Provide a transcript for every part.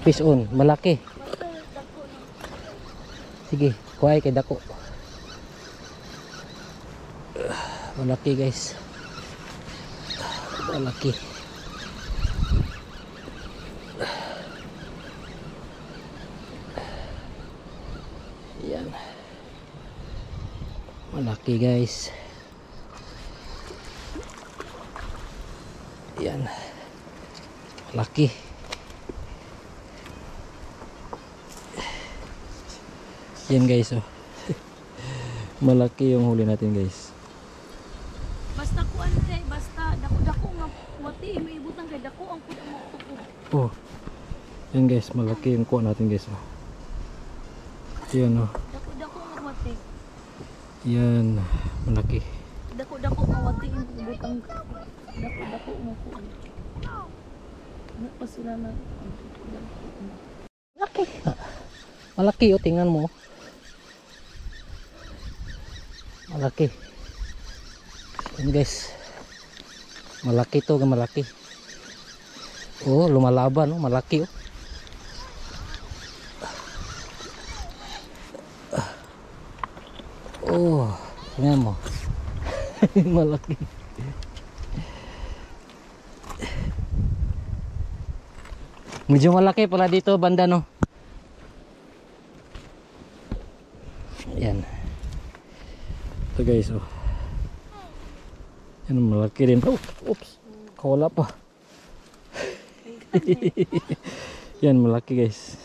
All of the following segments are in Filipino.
Fish on, malaki. Sige, kuhay kay dako. Malaki guys. Malaki. Yan. Malaki guys. Yan. Malaki. Yan guys, oh. Malaki yung huli natin guys. Basta kuan kay basta dako-dako nga wati may ibutang kay dako ang puto. Oh. Yan guys, malaki yung kuha natin guys, oh. Yan, oh. Dako-dako nga wati. Yan, malaki. Dako-dako nga wati yung ibutang dako-dako mo kuan. Pa sila na Malaki. Malaki, oh, tingnan mo. Malaki. Yan guys. Malaki to, malaki. Oh, lumalaban, oh, malaki, oh. Oh, tingnan mo. Malaki. Medyo malaki pala dito banda, no. Yan. Ito guys, oh. Yan, malaki rin. Oh, oops. Kawala pa. Yan, malaki guys.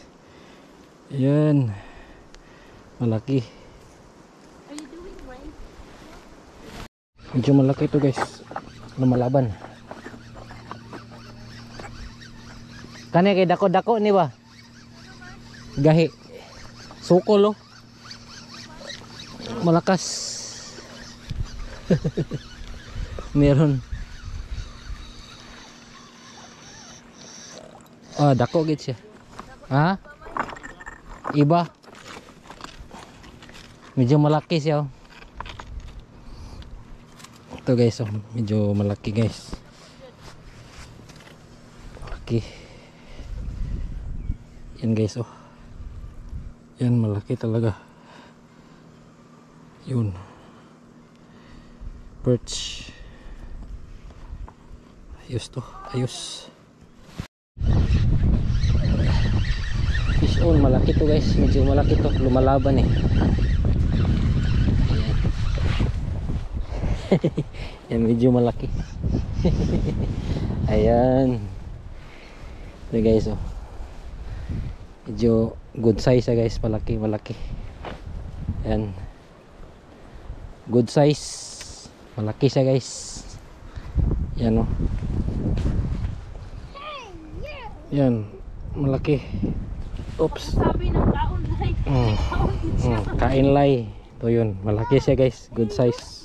Yan. Malaki. Are you doing right? Medyo malaki ito guys. Lumalaban. Kani kay dako-dako ni ba? Gahi. Sukol, oh. Malakas. Meron. Ah, dako gid siya. Ha? Iba. Medyo malaki siya, oh. Ito guys, oh. Medyo malaki guys. Malaki. Yan guys, oh. Yan, malaki talaga. Yun. Perch. Ayos to. Ayos. Fish on. Malaki to guys. Medyo malaki to. Lumalaban eh. Yan, medyo malaki. Ayan. Ito guys, oh. Medyo good size guys. Malaki, malaki. Ayan. Good size. Malaki siya guys. Yan, oh. Yan. Malaki. Oops. Sabi ng kaon lay. Kain lay. Ito yun. Malaki siya guys. Good size.